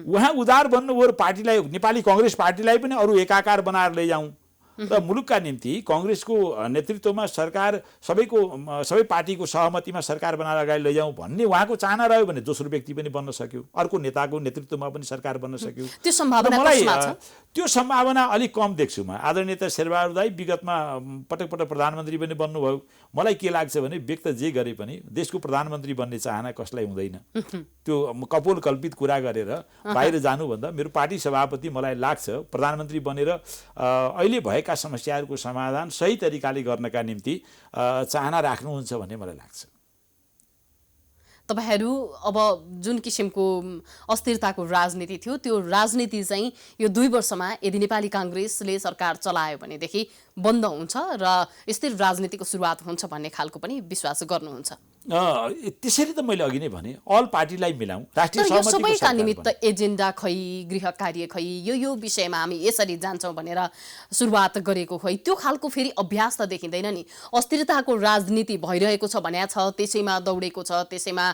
उहाँ उदार बन्नुभयो र पार्टीलाई, नेपाली कांग्रेस पार्टीलाई पनि अरू एकाकार बनाएर लैजाउँ र मुलुकका निम्ति कांग्रेसको नेतृत्वमा सरकार सबै पार्टीको सहमतिमा सरकार बनाएर अगाडि लैजाउँ भन्ने उहाँको चाहना रह्यो भने दोस्रो व्यक्ति पनि बन्न सक्यो, अर्को नेताको नेतृत्वमा पनि सरकार बन्न सक्यो। त्यो सम्भावना कसमा छ? त्यो सम्भावना अलिक कम देख्छु म। आदरणीय नेता शेरबहादुर दाइ विगतमा पटक पटक प्रधानमन्त्री पनि बन्नुभयो। मलाई के लाग्छ भने व्यक्त जे गरे पनि देशको प्रधानमन्त्री बन्ने चाहना कसलाई हुँदैन। त्यो कपोल कल्पित कुरा गरेर बाहिर जानुभन्दा मेरो पार्टी सभापति मलाई लाग्छ प्रधानमन्त्री बनेर अहिले भएका समस्याहरूको समाधान सही तरिकाले गर्नका निम्ति चाहना राख्नुहुन्छ भन्ने मलाई लाग्छ। तपाईहरु अब जुन किसिमको अस्थिरताको राजनीति थियो, त्यो राजनीति चाहिँ यो 2 वर्षमा यदि नेपाली कांग्रेसले सरकार चलायो भनेदेखि बन्द हुन्छ र स्थिर राजनीतिको सुरुवात हुन्छ भन्ने खालको पनि विश्वास गर्नुहुन्छ? त्यसरी त मैले अघि नै भने, अल पार्टीलाई मिलाउँ, राष्ट्रिय सहमतिको सबैका निमित्त एजेन्डा खै, गृह कार्य खै, यो विषयमा हामी यसरी जान्छौँ भनेर सुरुवात गरेको खै, त्यो खालको फेरि अभ्यास त देखिँदैन नि। अस्थिरताको राजनीति भइरहेको छ भन्या छ, त्यसैमा दौडेको छ, त्यसैमा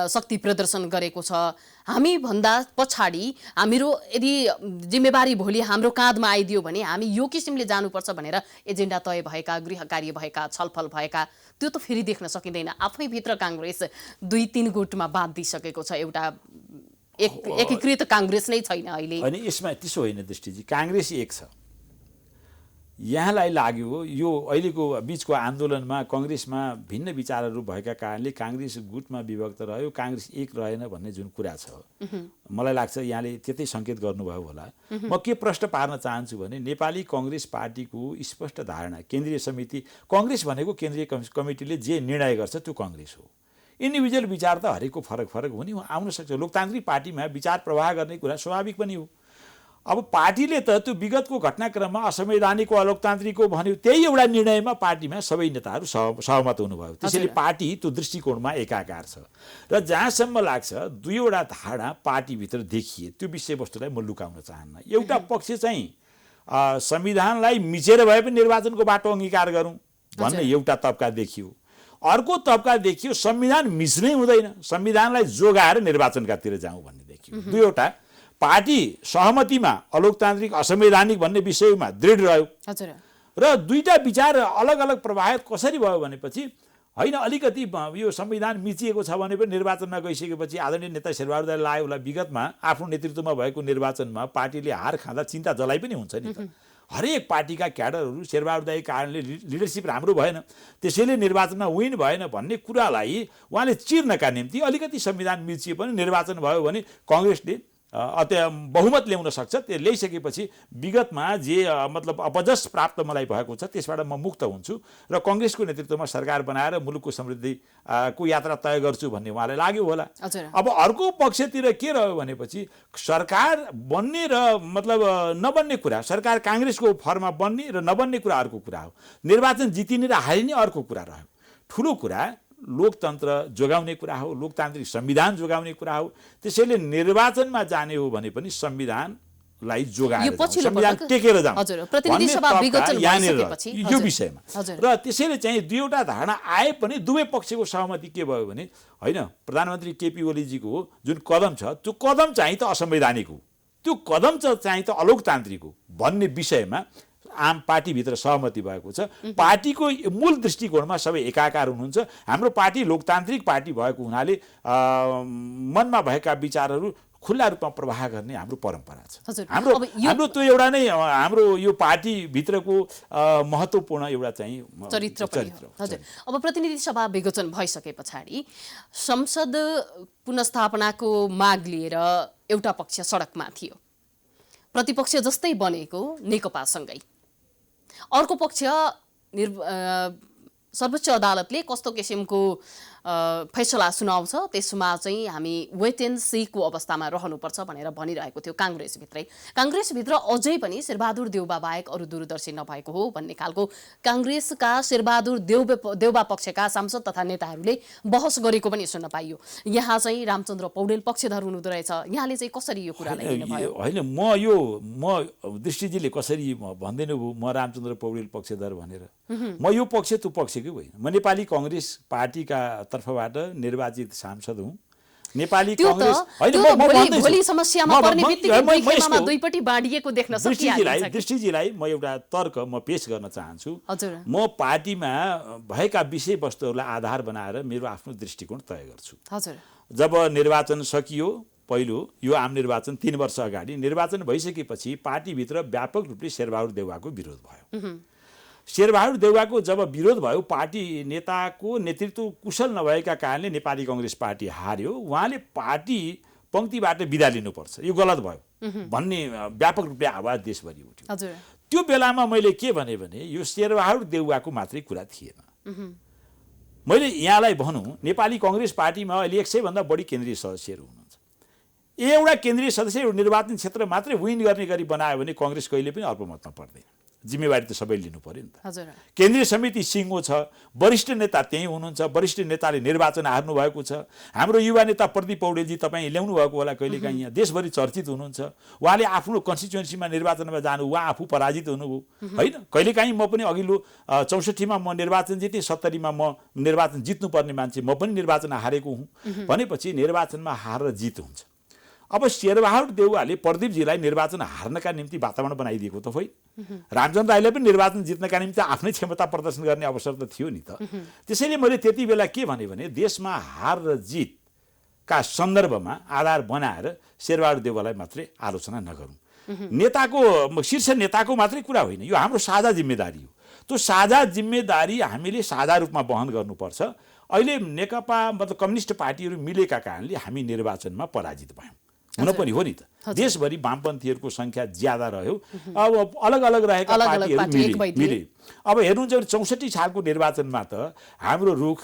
शक्ति प्रदर्शन गरेको छ। हामी भन्दा पछाडि हाम्रो यदि जिम्मेवारी भोलि हाम्रो काँधमा आइदियो भने हामी यो किसिमले जानुपर्छ भनेर एजेन्डा तय भएका, गृह कार्य भएका, छलफल भएका, त्यो त फेरि देख्न सकिँदैन। आफै भित्र कांग्रेस 2-3 गुटमा बाँधिसकेको छ, एउटा एकीकृत कांग्रेस नै छैन अहिले। अनि यसमा त्यसो होइन दृष्टिजी, कांग्रेस एक छ। यहाँलाई लाग्यो यो अहिलेको बीचको आन्दोलनमा कांग्रेसमा भिन्न विचारहरू भएका कारणले कांग्रेस गुटमा विभक्त रह्यो, कांग्रेस एक रहेन भन्ने जुन कुरा छ, मलाई लाग्छ यहाँले त्यतै संकेत गर्नुभयो होला। म के प्रश्न पार्न चाहन्छु भने नेपाली कांग्रेस पार्टीको स्पष्ट धारणा, केन्द्रीय समिति, कांग्रेस भनेको केन्द्रीय कमिटीले जे निर्णय गर्छ त्यो कांग्रेस हो। इन्डिभिजुअल विचार त हरेकको फरक फरक हुने आउन सक्छ। लोकतान्त्रिक पार्टीमा विचार प्रवाह गर्ने कुरा स्वाभाविक पनि हो। अब पार्टीले त त्यो विगतको घटनाक्रममा असंवैधानिक अलोकतान्त्रिक हो भन्यो, त्यही एउटा निर्णयमा पार्टीमा सबै नेताहरू सहमत हुनुभयो। त्यसैले पार्टी त्यो दृष्टिकोणमा एकाकार छ र जहाँसम्म लाग्छ दुईवटा धारणा पार्टीभित्र देखिए त्यो विषयवस्तुलाई म लुकाउन चाहन्न। एउटा पक्ष चाहिँ संविधानलाई मिचेर भए पनि निर्वाचनको बाटो अङ्गीकार गरौँ भन्ने एउटा तबका देखियो, अर्को तबका देखियो संविधान मिच्नै हुँदैन, संविधानलाई जोगाएर निर्वाचनकातिर जाउँ भन्ने देखियो। दुईवटा पार्टी सहमतिमा अलोकतान्त्रिक असंवैधानिक भन्ने विषयमा दृढ रह्यो र दुईटा विचार अलग अलग प्रभावित कसरी भयो भनेपछि होइन अलिकति यो संविधान मिचिएको छ भने पनि निर्वाचनमा गइसकेपछि आदरणीय नेता शेरबहादुर दाइले लाग्यो होला विगतमा आफ्नो नेतृत्वमा भएको निर्वाचनमा पार्टीले हार खाँदा चिन्ता जलाई पनि हुन्छ नि त। हरेक पार्टीका क्याडरहरू शेरबहादुर दाइको कारणले लिडरसिप राम्रो भएन, त्यसैले निर्वाचनमा विन भएन भन्ने कुरालाई उहाँले चिर्नका निम्ति अलिकति संविधान मिचिए पनि निर्वाचन भयो भने काङ्ग्रेसले बहुमत ल्याउन सक्छ। त्यो ल्याइसकेपछि विगतमा जे मतलब अपजस प्राप्त मलाई भएको छ त्यसबाट म मुक्त हुन्छु र काङ्ग्रेसको नेतृत्वमा सरकार बनाएर मुलुकको समृद्धिको यात्रा तय गर्छु भन्ने उहाँलाई लाग्यो होला। अब अर्को पक्षतिर के रह्यो भनेपछि सरकार बन्ने र मतलब नबन्ने कुरा, सरकार काङ्ग्रेसको फर्ममा बन्ने र नबन्ने कुरा अर्को कुरा हो, निर्वाचन जितिने र हारिने अर्को कुरा रह्यो। ठुलो कुरा लोकतन्त्र जोगाउने कुरा हो, लोकतान्त्रिक संविधान जोगाउने कुरा हो। त्यसैले निर्वाचनमा जाने हो भने पनि संविधानलाई जोगाएर संविधान टेकेर जाउँ यो विषयमा। र त्यसैले चाहिँ दुईवटा धारणा आए पनि दुवै पक्षको सहमति के भयो भने होइन प्रधानमन्त्री केपी ओलीजीको जुन कदम छ त्यो कदम चाहिँ त असंवैधानिक हो, त्यो कदम चाहिँ त अलोकतान्त्रिक हो भन्ने विषयमा आम पार्टीभित्र सहमति भएको छ। पार्टीको मूल दृष्टिकोणमा सबै एकाकार हुनुहुन्छ। हाम्रो पार्टी लोकतान्त्रिक पार्टी भएको हुनाले मनमा भएका विचारहरू खुल्ला रूपमा प्रवाह गर्ने हाम्रो परम्परा छ। हाम्रो त्यो एउटा नै हाम्रो यो पार्टीभित्रको महत्त्वपूर्ण एउटा चाहिँ चरित्र। हजुर, अब प्रतिनिधि सभा विघटन भइसके पछाडि संसद पुनर्स्थापनाको माग लिएर एउटा पक्ष सडकमा थियो, प्रतिपक्ष जस्तै बनेको नेकपासँगै। अर्को पक्ष सर्वोच्च अदालतले कस्तो किसिमको फैसला सुनाउँछ त्यसमा चाहिँ हामी वेट एन्ड सीको अवस्थामा रहनुपर्छ भनेर भनिरहेको थियो काङ्ग्रेसभित्रै। काङ्ग्रेसभित्र अझै पनि शेरबहादुर देउबा बाहेक अरू दूरदर्शी नभएको हो भन्ने खालको काङ्ग्रेसका शेरबहादुर देउबा पक्षका सांसद तथा नेताहरूले बहस गरेको पनि सुन्न पाइयो। यहाँ चाहिँ रामचन्द्र पौडेल पक्षधर हुनुहुँदो रहेछ, यहाँले चाहिँ कसरी यो कुरालाई लिनुभयो? होइन म दृष्टिजीले कसरी भन्दैन भयो म रामचन्द्र पौडेल पक्षधर भनेर, म यो पक्ष त्यो पक्षकै होइन। म नेपाली काङ्ग्रेस पार्टीका तर्फबाट निर्वाचित सांसद हुँ। नेपाली काङ्ग्रेस दृष्टिजीलाई म एउटा तर्क म पेश गर्न चाहन्छु। म पार्टीमा भएका विषयवस्तुहरूलाई आधार बनाएर मेरो आफ्नो दृष्टिकोण तय गर्छु। जब निर्वाचन सकियो, पहिलो यो आम निर्वाचन 3 वर्ष अगाडि निर्वाचन भइसकेपछि पार्टीभित्र व्यापक रूपले शेरबहादुर देउवाको विरोध भयो। शेरबहादुर देउवाको जब विरोध भयो, पार्टी नेताको नेतृत्व कुशल नभएका कारणले नेपाली काङ्ग्रेस पार्टी हार्यो, उहाँले पार्टी पङ्क्तिबाट बिदा लिनुपर्छ, यो गलत भयो भन्ने व्यापक रूपले आवाज देशभरि उठ्यो। त्यो बेलामा मैले के भने यो शेरबहादुर देउवाको मात्रै कुरा थिएन। मैले यहाँलाई भनौँ नेपाली काङ्ग्रेस पार्टीमा अहिले 100 भन्दा बढी केन्द्रीय सदस्यहरू हुनुहुन्छ। एउटा केन्द्रीय सदस्य निर्वाचन क्षेत्र मात्रै विन गर्ने गरी बनायो भने काङ्ग्रेस कहिले पनि अल्पमतमा पर्दैन, जिम्मेवारी त सबैले लिनु पर्यो नि त। केन्द्रीय समिति सिङ्गो छ, वरिष्ठ नेता त्यहीँ हुनुहुन्छ, वरिष्ठ नेताले निर्वाचन हार्नु भएको छ। हाम्रो युवा नेता प्रदीप पौडेलजी तपाईँ ल्याउनु भएको होला कहिलेकाहीँ, यहाँ देशभरि चर्चित हुनुहुन्छ। उहाँले आफ्नो कन्स्टिट्युएन्सीमा निर्वाचनमा जानु, उहाँ आफू पराजित हुनुभयो होइन। कहिलेकाहीँ म पनि अघिल्लो 64मा म निर्वाचन जितेँ, 70मा म निर्वाचन जित्नुपर्ने मान्छे, म पनि निर्वाचन हारेको हुँ भनेपछि निर्वाचनमा हार र जित हुन्छ। अब शेरबहादुर देउवाले प्रदीपजीलाई निर्वाचन हार्नका निम्ति वातावरण बनाइदिएको त होइन, रामचन्द्र राईले पनि निर्वाचन जित्नका निम्ति आफ्नै क्षमता प्रदर्शन गर्ने अवसर त थियो नि त। त्यसैले मैले त्यति बेला के भने देशमा हार र जितका सन्दर्भमा आधार बनाएर शेरबहादुर देउवालाई मात्रै आलोचना नगरौँ। नेताको शीर्ष नेताको मात्रै कुरा होइन, यो हाम्रो साझा जिम्मेदारी हो। त्यो साझा जिम्मेदारी हामीले साझा रूपमा वहन गर्नुपर्छ। अहिले नेकपा मतलब कम्युनिस्ट पार्टीहरू मिलेका कारणले हामी निर्वाचनमा पराजित भयौँ, हुन पनि हो नि त। देशभरि वामपन्थीहरूको संख्या ज्यादा रह्यो, अब अलग अलग रहेका पार्टीहरू मिले। अब हेर्नुहुन्छ 64 सालको निर्वाचनमा त हाम्रो रुख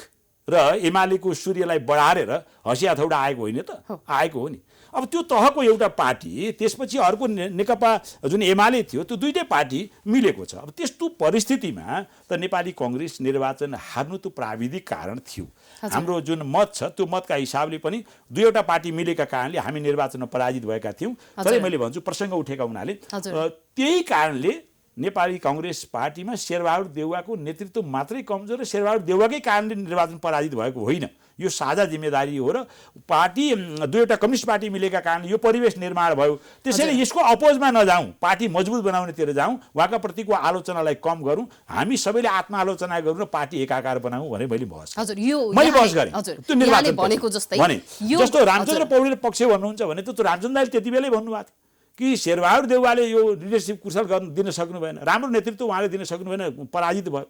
र एमालेको सूर्यलाई बढारेर हँसिया थौडा आएको होइन त, आएको हो नि। अब त्यो तहको एउटा पार्टी त्यसपछि अर्को नेकपा जुन एमाले थियो त्यो दुईटै पार्टी मिलेको छ। अब त्यस्तो परिस्थितिमा त नेपाली कांग्रेस निर्वाचन हार्नु त प्राविधिक कारण थियो। हाम्रो जुन मत छ त्यो मतका हिसाबले पनि दुईवटा पार्टी मिलेका कारणले हामी निर्वाचनमा पराजित भएका थियौँ। तर मैले भन्छु प्रसङ्ग उठेका हुनाले त्यही कारणले नेपाली कांग्रेस पार्टीमा शेरबहादुर देउवाको नेतृत्व मात्रै कमजोर र शेरबहादुर देउवाकै कारणले निर्वाचन पराजित भएको होइन। यो साझा जिम्मेदारी हो र पार्टी दुईवटा कम्युनिस्ट पार्टी मिलेका कारणले यो परिवेश निर्माण भयो। त्यसैले यसको अपोजमा नजाउँ, पार्टी मजबुत बनाउनेतिर जाउँ, उहाँका प्रतिको आलोचनालाई कम गरौँ, हामी सबैले आत्मालोचना गरौँ र पार्टी एकाकार बनाऊँ भने मैले बहस गरेँ। त्यो निर्वाचन भने जस्तो रामचन्द्र पौडेल पक्ष भन्नुहुन्छ भने त रामचन्द्र दाइले त्यति बेलै भन्नुभएको थियो कि शेरबहादुर देउवाले यो लिडरसिप कुशल दिन सक्नु भएन, राम्रो नेतृत्व उहाँले दिन सक्नु भएन, पराजित भयो।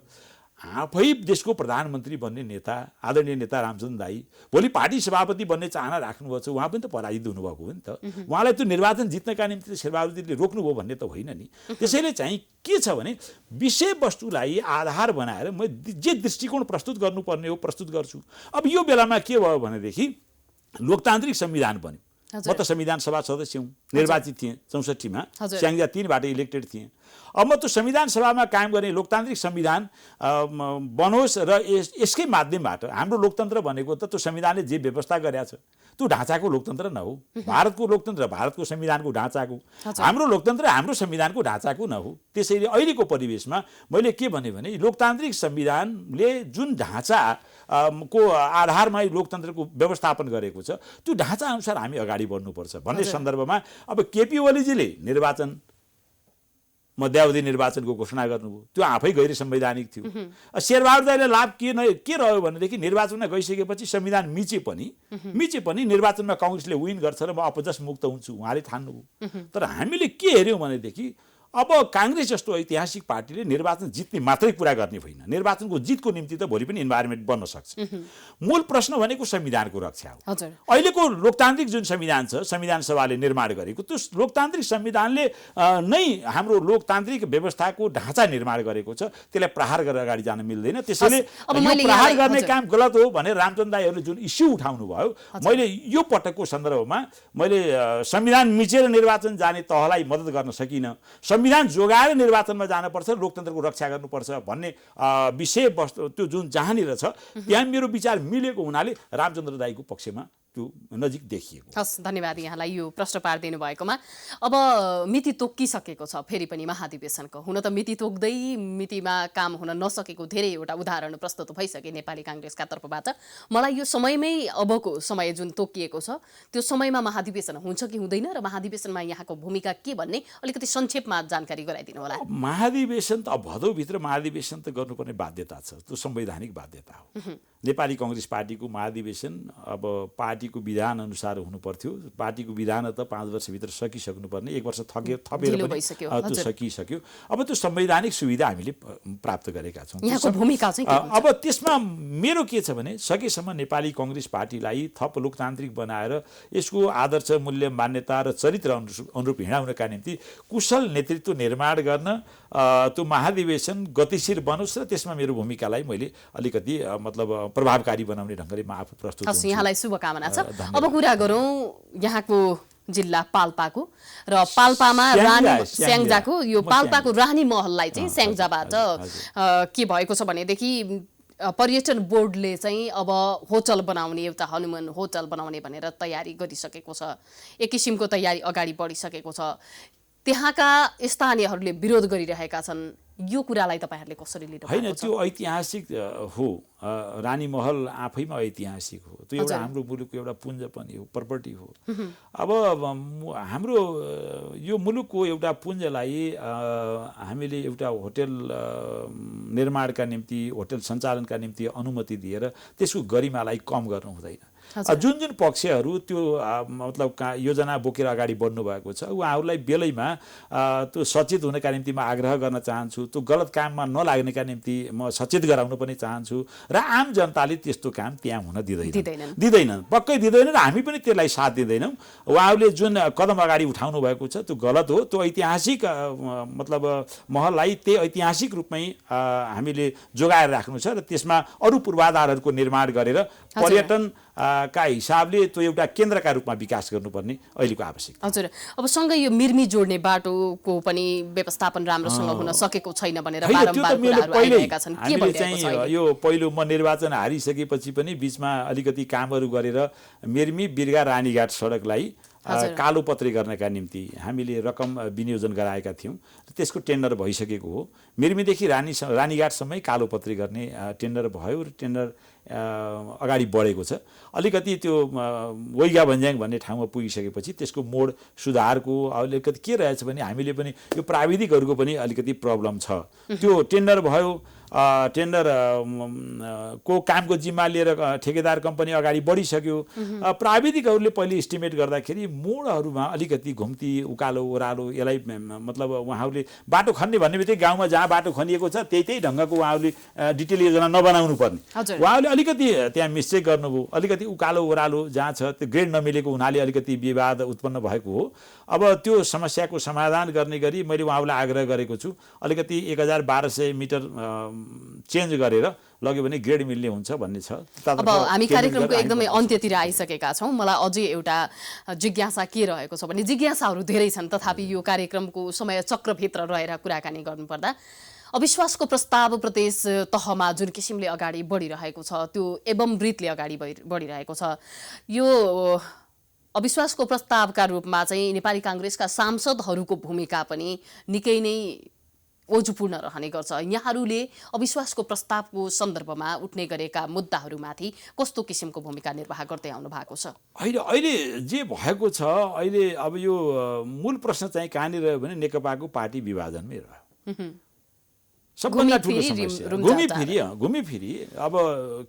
आफै देशको प्रधानमन्त्री बन्ने नेता आदरणीय नेता रामचन्द्र दाई भोलि पार्टी सभापति बन्ने चाहना राख्नुभएको छ, उहाँ पनि त पराजित हुनुभएको हो नि त। उहाँलाई त्यो निर्वाचन जित्नका निम्ति शेरबहादुरजीले रोक्नुभयो भन्ने त होइन नि। त्यसैले चाहिँ के छ भने विषयवस्तुलाई आधार बनाएर म जे दृष्टिकोण प्रस्तुत गर्नुपर्ने हो प्रस्तुत गर्छु। अब यो बेलामा के भयो भनेदेखि लोकतान्त्रिक संविधान बन्यो। म त संविधान सभा सदस्य हुँ, निर्वाचित थिएँ 64 मा, स्याङ्जा 3 बाट इलेक्टेड थिएँ। अब म त्यो संविधान सभामा कायम गर्ने लोकतान्त्रिक संविधान बनोस् र यसकै माध्यमबाट हाम्रो लोकतन्त्र भनेको त त्यो संविधानले जे व्यवस्था गरेको छ त्यो ढाँचाको लोकतन्त्र न हो। भारतको लोकतन्त्र भारतको संविधानको ढाँचाको, हाम्रो लोकतन्त्र हाम्रो संविधानको ढाँचाको न हो। त्यसैले अहिलेको परिवेशमा मैले के भने लोकतान्त्रिक संविधानले जुन ढाँचा को आधारमा लोकतन्त्रको व्यवस्थापन गरेको छ त्यो ढाँचा अनुसार हामी अगाडि बढ्नुपर्छ भन्ने सन्दर्भमा अब केपी ओलीजीले निर्वाचन मध्यावधि निर्वाचनको घोषणा गर्नुभयो, त्यो आफै गैर संवैधानिक थियो। शेरबहादुर दाइले लाभ के रह्यो भनेदेखि निर्वाचनमा गइसकेपछि संविधान मिचे पनि निर्वाचनमा कांग्रेसले विन गर्छ र म अपजस मुक्त हुन्छु उहाँले ठान्नुभयो। तर हामीले के हेर्यौँ भनेदेखि अब कांग्रेस जस्तो ऐतिहासिक पार्टीले निर्वाचन जित्ने मात्रै कुरा गर्ने होइन, निर्वाचनको जितको निम्ति त भोलि पनि इन्भाइरोमेन्ट बन्न सक्छ। मूल प्रश्न भनेको संविधानको रक्षा हो। अहिलेको लोकतान्त्रिक जुन संविधान छ, संविधान सभाले निर्माण गरेको त्यो लोकतान्त्रिक संविधानले नै हाम्रो लोकतान्त्रिक व्यवस्थाको ढाँचा निर्माण गरेको छ, त्यसलाई प्रहार गरेर अगाडि जान मिल्दैन। त्यसैले प्रहार गर्ने काम गलत हो भनेर रामचन्द्र दाइहरूले जुन इस्यु उठाउनु भयो, मैले यो पटकको सन्दर्भमा मैले संविधान मिचेर निर्वाचन जाने तहलाई मद्दत गर्न सकिनँ, संविधान जोगाएर निर्वाचनमा जानुपर्छ, लोकतन्त्रको रक्षा गर्नुपर्छ भन्ने विषयवस्तु त्यो जुन जहाँनिर छ त्यहाँ मेरो विचार मिलेको हुनाले रामचन्द्र दाइको पक्षमा त्यो नजिक देखिएको। हस्, धन्यवाद यहाँलाई यो प्रश्न पारिदिनु भएकोमा। अब मिति तोकिसकेको छ फेरि पनि महाधिवेशनको। हुन त मिति तोक्दै मितिमा काम हुन नसकेको धेरैवटा उदाहरण प्रस्तुत भइसके नेपाली कांग्रेसका तर्फबाट। मलाई यो समयमै अबको समय जुन तोकिएको छ त्यो समयमा महाधिवेशन हुन्छ कि हुँदैन र महाधिवेशनमा यहाँको भूमिका के भन्ने अलिकति संक्षेपमा जानकारी गराइदिनु होला। महाधिवेशन त अब भदौभित्र महाधिवेशन त गर्नुपर्ने बाध्यता छ, त्यो संवैधानिक बाध्यता हो। नेपाली कांग्रेस पार्टीको महाधिवेशन अब पार्टीको विधान अनुसार हुनु पर्थ्यो। पार्टीको विधान त 5 वर्षभित्र सकिसक्नुपर्ने, 1 वर्ष थपेर पनि त्यो सकिसक्यो। अब त्यो संवैधानिक सुविधा हामीले प्राप्त गरेका छौँ। यहाँको भूमिका चाहिँ अब त्यसमा मेरो के छ भने सकेसम्म नेपाली कांग्रेस पार्टीलाई थप लोकतान्त्रिक बनाएर यसको आदर्श मूल्य मान्यता र चरित्र अनुरूप हिँडाउनका निम्ति कुशल नेतृत्व निर्माण गर्न त्यो महाधिवेशन गतिशील बनोस् र त्यसमा मेरो भूमिकालाई मैले अलिकति मतलब प्रभावकारी बनाउने ढङ्गले म आफू प्रस्तुत हुन्छु। यहाँलाई शुभकामना छ। अब कुरा गरौँ यहाँको जिल्ला पाल्पाको र पाल्पामा रानी स्याङ्जाको यो पाल्पाको रानी महललाई चाहिँ स्याङ्जाबाट के भएको छ भनेदेखि पर्यटन बोर्डले चाहिँ अब होटल बनाउने, एउटा हनुमान होटल बनाउने भनेर तयारी गरिसकेको छ। एक किसिमको तयारी अगाडि बढिसकेको छ। त्यहाँका स्थानीयहरूले विरोध गरिरहेका छन्। यो कुरालाई तपाईहरुले कसरी लिनु होइन? त्यो ऐतिहासिक हो, रानी महल आफैमा ऐतिहासिक हो। त्यो एउटा हाम्रो मुलुकको एउटा पुञ्ज पनि हो, प्रपर्टी हो। अब हाम्रो यो मुलुकको एउटा पुञ्जलाई हामीले एउटा होटल निर्माणका निम्ति, होटल सञ्चालनका निम्ति अनुमति दिएर त्यसको गरिमालाई कम गर्नु हुँदैन। जुन पक्षहरू त्यो मतलब योजना बोकेर अगाडि बढ्नु भएको छ उहाँहरूलाई बेलैमा त्यो सचेत हुनका निम्ति म आग्रह गर्न चाहन्छु। त्यो गलत काममा नलाग्नेका निम्ति म सचेत गराउन पनि चाहन्छु र आम जनताले त्यस्तो काम त्यहाँ हुन दिँदैनन्, पक्कै दिँदैन र हामी पनि त्यसलाई साथ दिँदैनौँ। उहाँहरूले जुन कदम अगाडि उठाउनु भएको छ त्यो गलत हो। त्यो ऐतिहासिक मतलब महललाई त्यही ऐतिहासिक रूपमै हामीले जोगाएर राख्नु छ र त्यसमा अरू पूर्वाधारहरूको निर्माण गरेर पर्यटन का हिसाबले त्यो एउटा केन्द्रका रूपमा विकास गर्नुपर्ने अहिलेको आवश्यकता। हजुर, अब सँगै यो मिर्मी जोड्ने बाटोको पनि व्यवस्थापन राम्रोसँग हुन सकेको छैन भनेर बारम्बार कुराहरू आइरहेका छन्। के भइरहेको छ अहिले? यो पहिलो म निर्वाचन हारिसकेपछि पनि बीचमा अलिकति कामहरू गरेर मिर्मी बिर्गा रानीघाट सडकलाई कालोपत्री गर्नका निम्ति हामीले रकम विनियोजन गराएका थियौँ। त्यसको टेन्डर भइसकेको हो। मिर्मीदेखि रानीघाटसम्मै कालोपत्री गर्ने टेन्डर भयो र टेन्डर अगाडि बढेको छ। अलिकति त्यो वैगा भन्ज्याङ भन्ने ठाउँमा पुगिसकेपछि त्यसको मोड सुधारको अलिकति के रहेछ भने हामीले पनि यो प्राविधिकहरूको पनि अलिकति प्रब्लम छ। त्यो टेन्डर भयो, टेन्डर को कामको जिम्मा लिएर ठेकेदार कम्पनी अगाडि बढिसक्यो। प्राविधिकहरूले पहिले इस्टिमेट गर्दाखेरि मोडहरूमा अलिकति घुम्ती उकालो ओह्रालो यसलाई मतलब उहाँहरूले बाटो खन्ने भन्ने बित्तिकै गाउँमा जहाँ बाटो खनिएको छ त्यही ढङ्गको उहाँहरूले डिटेल योजना नबनाउनु पर्ने। उहाँहरूले अलिकति त्यहाँ मिस्टेक गर्नुभयो। अलिकति उकालो ओह्रालो जहाँ छ त्यो ग्रेड नमिलेको हुनाले अलिकति विवाद उत्पन्न भएको हो। अब त्यो समस्याको समाधान गर्ने गरी मैले उहाँलाई आग्रह गरेको छु, अलिकति 1200 मिटर चेन्ज गरेर लग्यो भने ग्रेड मिल्ने हुन्छ भन्ने छ। अब हामी कार्यक्रमको एकदमै अन्त्यतिर आइसकेका छौँ। मलाई अझै एउटा जिज्ञासा के रहेको छ भने जिज्ञासाहरू धेरै छन्, तथापि यो कार्यक्रमको समय चक्रभित्र रहेर कुराकानी गर्नुपर्दा अविश्वासको प्रस्ताव प्रदेश तहमा जुन किसिमले अगाडि बढिरहेको छ त्यो एवं रीतले अगाडि बढिरहेको छ, यो अविश्वासको प्रस्तावका रूपमा चाहिँ नेपाली काङ्ग्रेसका सांसदहरूको भूमिका पनि निकै नै ओजुपूर्ण रहने गर्छ। यहाँहरूले अविश्वासको प्रस्तावको सन्दर्भमा उठ्ने गरेका मुद्दाहरूमाथि कस्तो किसिमको भूमिका निर्वाह गर्दै आउनु भएको छ? अहिले जे भएको छ अहिले अब यो मूल प्रश्न चाहिँ कहाँनिर रह्यो भने नेकपाको पार्टी विभाजनमै रह्यो। सबभन्दा ठुलो समस्या घुमिफिरी अब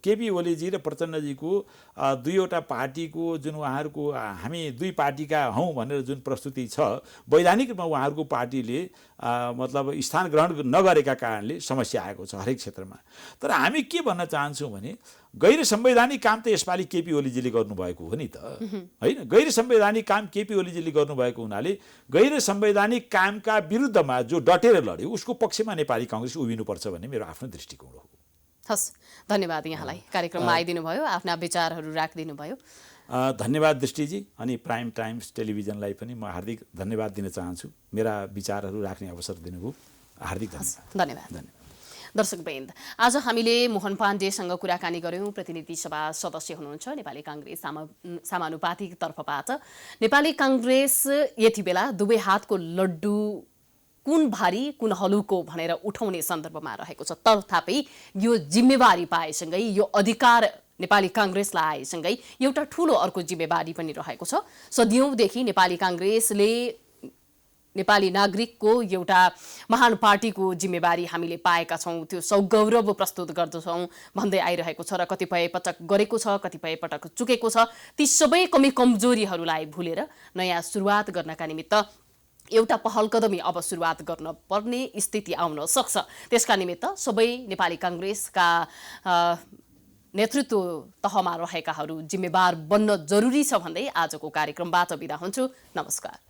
केपी ओलीजी र प्रचण्डजीको दुईवटा पार्टीको जुन उहाँहरूको हामी दुई पार्टीका हौँ भनेर जुन प्रस्तुति छ, वैधानिक रूपमा उहाँहरूको पार्टीले मतलब स्थान ग्रहण नगरेका कारणले समस्या आएको छ हरेक क्षेत्रमा। तर हामी के भन्न चाहन्छौँ भने गैर संवैधानिक काम त यसपालि केपी ओलीजीले गर्नुभएको हो नि त, होइन? गैर संवैधानिक काम केपी ओलीजीले गर्नुभएको हुनाले गैर संवैधानिक कामका विरुद्धमा जो डटेर लड्यो उसको पक्षमा नेपाली काङ्ग्रेस उभिनुपर्छ भन्ने मेरो आफ्नो दृष्टिकोण हो। हस्, धन्यवाद यहाँलाई कार्यक्रममा आइदिनु भयो, आफ्ना विचारहरू राखिदिनु भयो। धन्यवाद दृष्टिजी, अनि प्राइम टाइम्स टेलिभिजनलाई पनि म हार्दिक धन्यवाद दिन चाहन्छु। मेरा विचारहरू राख्ने अवसर दिनुभयो, हार्दिक धन्यवाद। दर्शकवृन्द, आज हामीले मोहन पाण्डेसँग कुराकानी गऱ्यौँ। प्रतिनिधि सभा सदस्य हुनुहुन्छ नेपाली काङ्ग्रेस समानुपातिक तर्फबाट। नेपाली काङ्ग्रेस यति बेला दुवै हातको लड्डु कुन भारी कुन हलुको भनेर उठाउने सन्दर्भमा रहेको छ। तथापि यो जिम्मेवारी पाएसँगै, यो अधिकार नेपाली काङ्ग्रेसलाई आएसँगै एउटा ठुलो अर्को जिम्मेवारी पनि रहेको छ। सदियौँदेखि नेपाली काङ्ग्रेसले नेपाली नागरिकको एउटा महान पार्टीको जिम्मेवारी हामीले पाएका छौँ, त्यो सौगौरव प्रस्तुत गर्दछौँ भन्दै आइरहेको छ र कतिपय पटक गरेको छ, कतिपय पटक चुकेको छ। ती सबै कमी कमजोरीहरूलाई भुलेर नयाँ सुरुवात गर्नका निमित्त एउटा पहल कदमी अब सुरुवात गर्न पर्ने स्थिति आउन सक्छ। त्यसका निमित्त सबै नेपाली काङ्ग्रेसका नेतृत्व तहमा रहेकाहरू जिम्मेवार बन्न जरुरी छ भन्दै आजको कार्यक्रमबाट बिदा हुन्छु। नमस्कार।